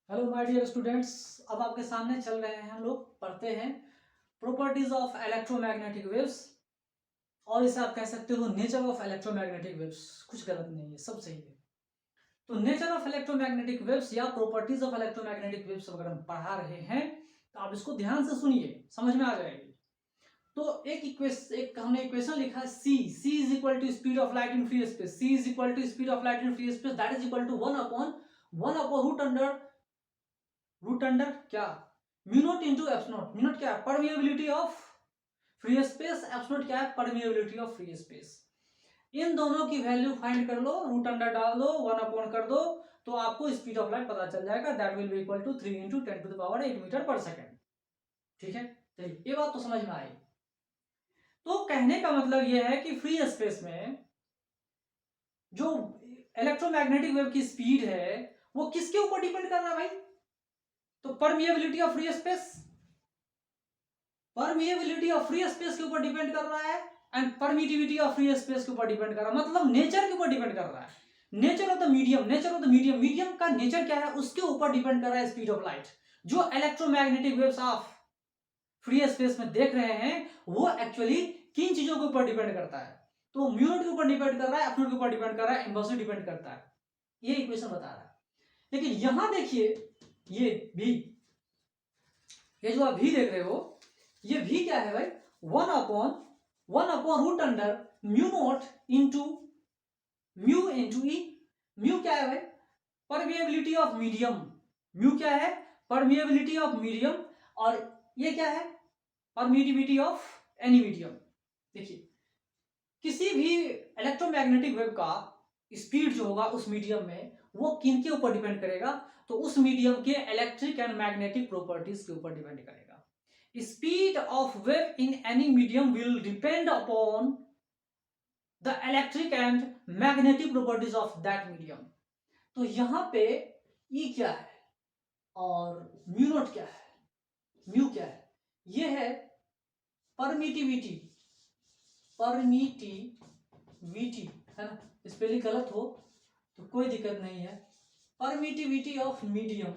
Hello my dear students. अब आपके सामने चल रहे हैं, हम लोग पढ़ते हैं प्रॉपर्टीज ऑफ इलेक्ट्रोमैग्नेटिक वेव्स, और इसे आप कह सकते हो नेचर ऑफ इलेक्ट्रोमैग्नेटिक वेव्स। कुछ गलत नहीं है, सब सही है। तो नेचर ऑफ इलेक्ट्रोमैग्नेटिक वेव्स या प्रॉपर्टीज ऑफ इलेक्ट्रोमैग्नेटिक वेव्स अगर हम पढ़ा रहे हैं तो आप इसको ध्यान से सुनिए, समझ में आ जाएगी। तो एक हमने इक्वेशन लिखा है C is equal to speed of light in free space. C is equal to speed of light in free space, that is equal to one upon root under क्या, mu naught into eps naught. Mu naught क्या है, permeability of free space, eps naught क्या है, permeability of free space. इन दोनों की value find कर लो, root under डाल दो, वन अपॉन कर दो, तो आपको स्पीड ऑफ लाइट पता चल जाएगा। That will be equal to 3 into 10⁸ metre per second. ठीक है, चलिए ये बात तो समझ में आई। तो कहने का मतलब यह है कि फ्री स्पेस में जो इलेक्ट्रोमैग्नेटिक वेव की स्पीड है वो किसके ऊपर डिपेंड कर रहा है भाई? तो permeability of free space, permeability of free space के ऊपर डिपेंड कर रहा है, and permittivity of free space के ऊपर डिपेंड कर रहा है, मतलब नेचर के ऊपर डिपेंड कर रहा है। Nature of the medium, medium का नेचर क्या है उसके ऊपर डिपेंड कर रहा है स्पीड ऑफ लाइट। जो इलेक्ट्रोमैग्नेटिक वेव्स आप फ्री स्पेस में देख रहे हैं वो एक्चुअली किन चीजों के ऊपर डिपेंड करता है? तो म्यू नॉट के ऊपर डिपेंड कर रहा है, एफ नॉट के ऊपर डिपेंड कर रहा है, इनवर्सली डिपेंड करता है। ये इक्वेशन बता रहा है। लेकिन यहां देखिए, ये भी, ये जो आप भी देख रहे हो, ये भी क्या है भाई? One upon root under mu naught into E. Mu क्या है भाई? Permeability of medium. म्यू क्या है? Permeability of medium. और ये क्या है? Permittivity of any medium. देखिए, किसी भी इलेक्ट्रोमैग्नेटिक वेव का स्पीड जो होगा उस मीडियम में, वो किन के ऊपर डिपेंड करेगा? तो उस मीडियम के इलेक्ट्रिक एंड मैग्नेटिक प्रॉपर्टीज के ऊपर डिपेंड करेगा। Speed of wave in any medium will depend upon the electric and magnetic properties of that medium. तो यहां पे ई क्या है और म्यू नॉट क्या है? म्यू क्या है? ये है परमिटिविटी, है ना? स्पेलिंग गलत हो तो कोई दिक्कत नहीं है। परमिटिविटी ऑफ मीडियम,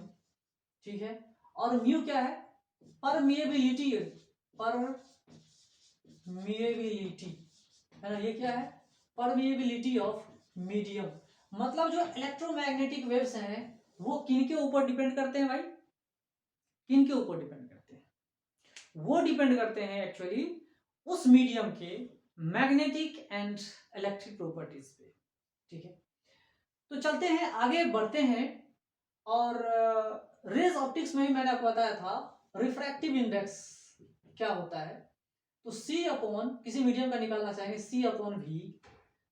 ठीक है। और म्यू क्या है? परमिएबिलिटी, है ना? ये क्या है? Permeability of medium. मतलब जो इलेक्ट्रोमैग्नेटिक वेव्स हैं वो किन के ऊपर डिपेंड करते हैं भाई? किन के ऊपर डिपेंड करते हैं? वो डिपेंड करते हैं एक्चुअली उस मीडियम के मैग्नेटिक एंड इलेक्ट्रिक प्रॉपर्टीज पे। ठीक है, तो चलते हैं आगे बढ़ते हैं। और रेज ऑप्टिक्स में भी मैंने आपको बताया था रिफ्रैक्टिव इंडेक्स क्या होता है। तो सी अपॉन किसी मीडियम का निकालना चाहेंगे, सी अपॉन भी,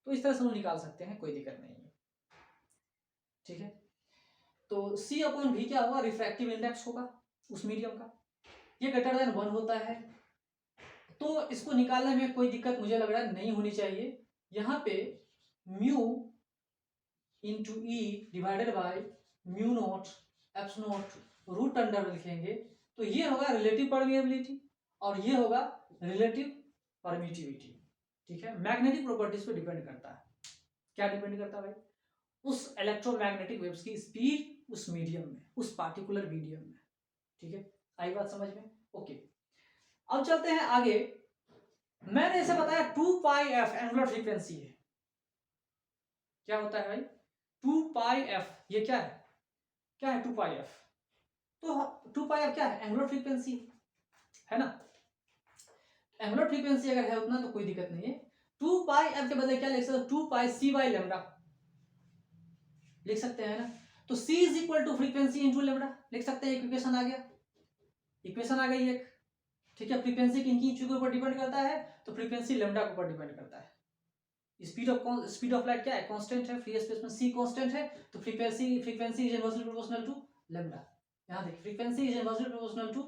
तो इस तरह से हम निकाल सकते हैं, कोई दिक्कत नहीं है। ठीक है, तो सी अपॉन भी क्या होगा? रिफ्रैक्टिव इंडेक्स होगा उस मीडियम का। ये ग्रेटर देन 1 होता है, तो इसको निकालने में कोई दिक्कत मुझे लग रहा है नहीं होनी चाहिए। यहाँ पे mu into E divided by mu not eps not root under लिखेंगे, तो ये होगा रिलेटिव परमिएबिलिटी और ये होगा रिलेटिव परमिटिविटी। ठीक है, मैग्नेटिक प्रॉपर्टीज पे डिपेंड करता है। क्या डिपेंड करता है भाई? उस इलेक्ट्रोमैग्नेटिक वेव्स की स्पीड उस मीडियम में, उस पार्टिकुलर मीडियम में। ठीक है, आई बात समझ में? ओके, अब चलते हैं आगे। मैंने इसे बताया 2πf एंगुलर फ्रीक्वेंसी है। क्या होता है भाई? 2πf, ये क्या है? क्या है 2πf? तो 2πf क्या है? एंगुलर फ्रीक्वेंसी, है ना? एंगुलर फ्रीक्वेंसी अगर है उतना तो कोई दिक्कत नहीं है। 2πf के बदले क्या लिख सकते हो? 2πc/λ लिख सकते हैं ना? तो c is equal to frequency into lambda लिख सकते हैं। इक्वेशन आ गया, इक्वेशन आ गई एक। ठीक है, फ्रीक्वेंसी किन चीजों के ऊपर डिपेंड करता है? तो फ्रीक्वेंसी लेमडा के ऊपर डिपेंड करता है। स्पीड ऑफ लाइट क्या है? कांस्टेंट है, फ्री स्पेस में c कांस्टेंट है, तो frequency is inversely proportional to lambda. यहां देख, frequency is inversely proportional to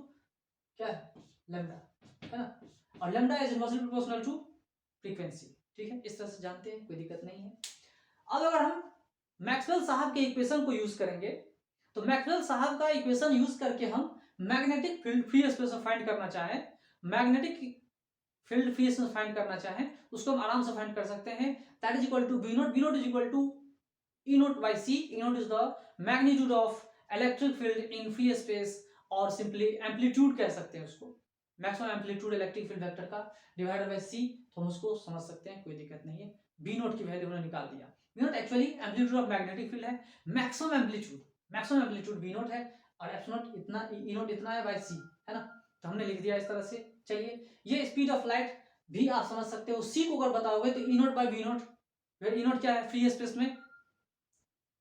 क्या है? लेमडा, है ना? और lambda is inversely proportional to frequency. ठीक है, इस तरह से जानते हैं, कोई दिक्कत नहीं है। अब अगर हम मैक्सवेल साहब के इक्वेशन को यूज करेंगे, तो मैक्सवेल साहब का इक्वेशन यूज करके हम मैग्नेटिक फील्ड फ्री स्पेस में फाइंड करना चाहें, मैग्नेटिक फील्ड फ्री स्पेस में फाइंड करना चाहें, उसको हम आराम से फाइंड कर सकते हैं। That is equal to B not is equal to E not by C. E not is the magnitude of electric field in free space, और सिंपली एम्पलीट्यूड कह सकते हैं उसको, maximum amplitude electric field vector का divided by C, तो हम उसको समझ सकते हैं, कोई दिक्कत नहीं है। बी नोट की वैल्यू उन्होंने निकाल दिया। B not actually amplitude of magnetic field है, मैक्सिमम एम्पलीट्यूड बी नोट है, और एफ नोट इतना, ई नोट इतना है बाय सी, है ना। तो हमने लिख दिया इस तरह से। चलिए, ये स्पीड ऑफ लाइट भी आप समझ सकते हो, सी को अगर बताओगे तो ई नोट बाय बी नोट, ई नोट क्या है, फ्री स्पेस में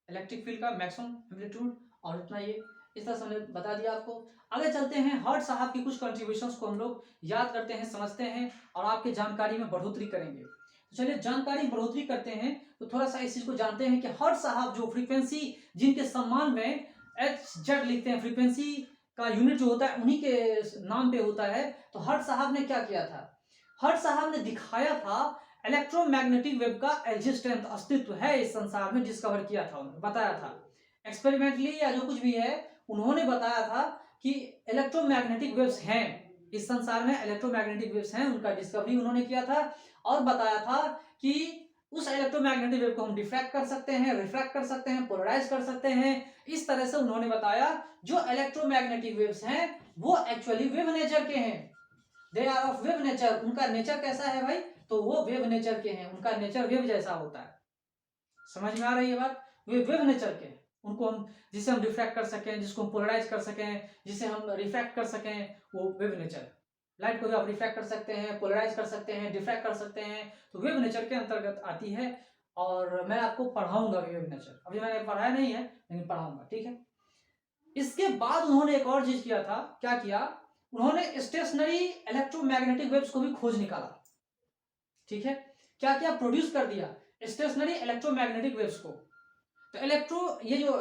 इलेक्ट्रिक फील्ड का मैक्सिमम एम्पलीट्यूड, और इतना ये, इस तरह से हमने बता दिया आपको। आगे चलते हैं, हर्ट साहब की कुछ कंट्रीब्यूशंस को हम लोग याद करते हैं, समझते हैं, और आपके जानकारी में बढ़ोतरी करेंगे। तो चलिए, जानकारी बढ़ोतरी करते हैं, तो थोड़ा सा इस चीज को जानते हैं कि हर्ट साहब जो फ्रीक्वेंसी, जिनके सम्मान में HZ लिखते हैं, फ्रीक्वेंसी का यूनिट जो होता है उन्हीं के नाम पे होता है। तो हर्ट साहब ने क्या किया था, हर्ट साहब ने दिखाया था इलेक्ट्रोमैग्नेटिक वेव का एग्जिस्टेंस, अस्तित्व है इस संसार में, डिस्कवर किया था, उन्होंने बताया था एक्सपेरिमेंटली, या जो कुछ भी है उन्होंने बताया था कि इलेक्ट्रोमैग्नेटिक वेव्स हैं इस संसार में, इलेक्ट्रोमैग्नेटिक वेव्स हैं, उनका डिस्कवरी उन्होंने किया था, और बताया था कि उस इलेक्ट्रोमैग्नेटिक वेव को हम डिफ्रैक्ट कर सकते हैं, रिफ्रैक्ट कर सकते हैं, पोलराइज कर सकते हैं। इस तरह से उन्होंने बताया जो इलेक्ट्रोमैग्नेटिक वेव्स हैं वो एक्चुअली वेव नेचर के हैं, they are of wave nature. उनका नेचर कैसा है भाई, तो वो वेव नेचर के हैं, उनका नेचर वेव जैसा होता है। समझ में आ रही है बात, वे वेव नेचर के हैं, उनको हम, जिसे हम डिफ्रैक्ट कर सकें, जिसको हम पोलराइज कर सकें, जिसे हम रिफ्रैक्ट कर सकें, वो वेव नेचर। लाइट को भी आप रिफ्रैक्ट कर सकते हैं, पोलराइज कर सकते हैं, डिफ्रैक्ट कर सकते हैं, तो वेव नेचर के अंतर्गत आती है, और मैं आपको पढ़ाऊंगा वेव नेचर, अभी मैंने पढ़ाया नहीं है लेकिन पढ़ाऊंगा, ठीक है। इसके बाद उन्होंने एक और चीज किया था, क्या किया, उन्होंने स्टेशनरी इलेक्ट्रोमैग्नेटिक वेव्स को भी खोज निकाला, ठीक है। क्या क्या प्रोड्यूस कर दिया, स्टेशनरी इलेक्ट्रोमैग्नेटिक वेव्स को। तो ये जो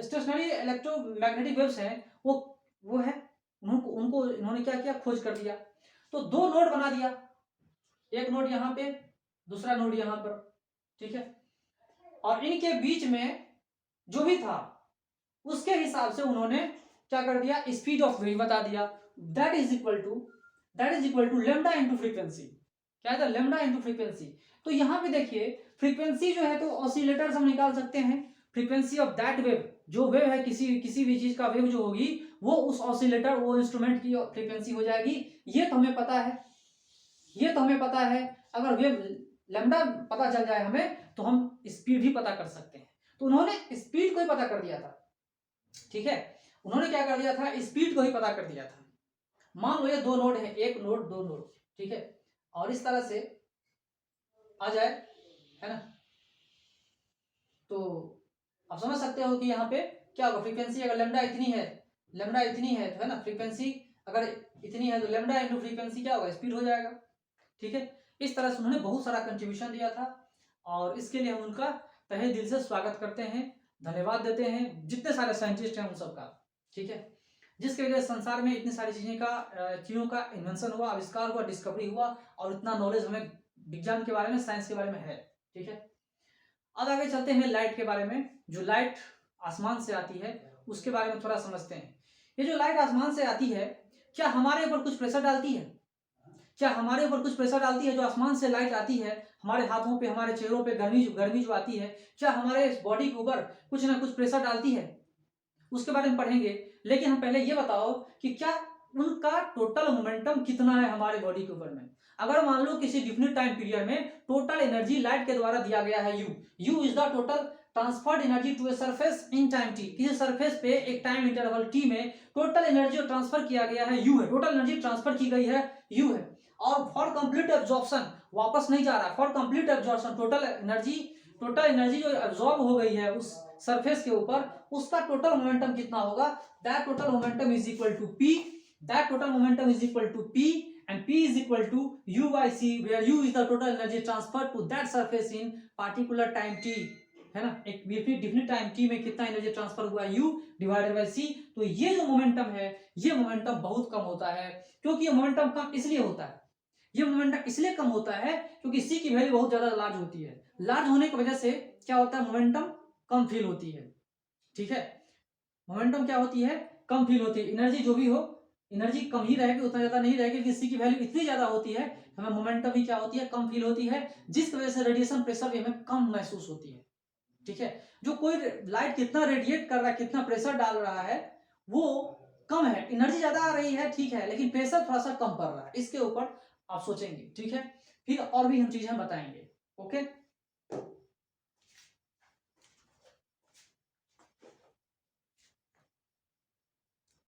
स्टेशनरी इलेक्ट्रोमैग्नेटिक वेव्स हैं वो है, उनको इन्होंने क्या किया, खोज कर दिया। तो दो नोड बना दिया, एक नोड यहाँ पे, दूसरा नोड यहाँ पर, ठीक है। और इनके बीच में जो भी था उसके हिसाब से उन्होंने क्या कर दिया, स्पीड ऑफ वेव बता दिया, that is equal to lambda into frequency. क्या था, लेमडा इंटू फ्रीक्वेंसी। तो यहाँ पे देखिए, फ्रीक्वेंसी जो है तो ऑसिलेटर्स हम निकाल सकते हैं, फ्रीक्वेंसी ऑफ दैट वेव, जो वेव है किसी भी चीज का वेव जो होगी वो उस ऑसिलेटर, वो इंस्ट्रूमेंट की फ्रीक्वेंसी हो जाएगी। ये तो हमें पता है, अगर वेव लेमडा पता चल जाए हमें तो हम स्पीड भी पता कर सकते हैं। तो उन्होंने स्पीड को ही पता कर दिया था, ठीक है। उन्होंने क्या कर दिया था, स्पीड को ही पता कर दिया था। मान लो ये दो नोड है, एक नोड दो नोड, ठीक है, और इस तरह से आ जाए, है ना। तो आप समझ सकते हो कि यहाँ पे क्या होगा, फ्रीक्वेंसी अगर लेमडा इतनी है तो, है ना, फ्रीक्वेंसी अगर इतनी है तो लेमडा इंटू फ्रीक्वेंसी क्या होगा, स्पीड हो जाएगा, ठीक है। इस तरह से उन्होंने बहुत सारा कंट्रीब्यूशन दिया था, और इसके लिए हम उनका तहे दिल से स्वागत करते हैं, धन्यवाद देते हैं, जितने सारे साइंटिस्ट हैं उन सबका, ठीक है, जिसके वजह से संसार में इतनी सारी चीज़ों का इन्वेंशन हुआ, आविष्कार हुआ, डिस्कवरी हुआ, और इतना नॉलेज हमें विज्ञान के बारे में, साइंस के बारे में है, ठीक है। अब आगे चलते हैं लाइट के बारे में। जो लाइट आसमान से आती है उसके बारे में थोड़ा समझते हैं। ये जो लाइट आसमान से आती है, क्या हमारे ऊपर कुछ प्रेशर डालती है, जो आसमान से लाइट आती है, हमारे हाथों पे, हमारे चेहरों पे गर्मी जो आती है, क्या हमारे बॉडी के ऊपर कुछ ना कुछ प्रेशर डालती है, उसके बारे में पढ़ेंगे। लेकिन हम पहले ये बताओ कि क्या उनका टोटल मोमेंटम कितना है हमारे बॉडी के ऊपर में। अगर मान लो किसी डिफिनिट टाइम पीरियड में टोटल एनर्जी लाइट के द्वारा दिया गया है U is the total transferred energy to a surface in time T, किसी सरफेस पे एक टाइम इंटरवल टी में टोटल एनर्जी जो ट्रांसफर किया गया है यू है, टोटल एनर्जी ट्रांसफर की गई है यू है। और फॉर कंप्लीट एब्जॉर्प्शन, वापस नहीं जा रहा, for complete absorption total energy जो एब्जॉर्ब हो गई है उस सरफेस के ऊपर, उसका टोटल मोमेंटम कितना होगा, that total momentum is equal to P, and P is equal to U by C, where U is the total energy transferred to that surface in particular time t, है ना, एक definite time t में कितना energy transfer हुआ है U divided by C। तो ये जो मोमेंटम है, ये मोमेंटम बहुत कम होता है, क्योंकि ये मोमेंटम कम इसलिए होता है, क्योंकि C की वैल्यू बहुत ज्यादा लार्ज होती है, लार्ज होने की वजह से क्या होता है, मोमेंटम कम फील होती है, ठीक है, मोमेंटम क्या होती है, कम फील होती है। एनर्जी जो भी हो, एनर्जी कम ही रहेगी, उतना ज्यादा नहीं रहेगी, किसी की वैल्यू इतनी ज्यादा होती है, हमें मोमेंटम भी क्या होती है, कम फील होती है, जिसकी वजह से रेडिएशन प्रेशर भी हमें कम महसूस होती है, ठीक है, जो कोई लाइट कितना रेडिएट कर रहा है, कितना प्रेशर डाल रहा है, वो कम है, एनर्जी ज्यादा आ रही है, ठीक है, लेकिन प्रेशर थोड़ा सा कम पड़ रहा है, इसके ऊपर आप सोचेंगे, ठीक है। फिर और भी हम चीजें बताएंगे, ओके।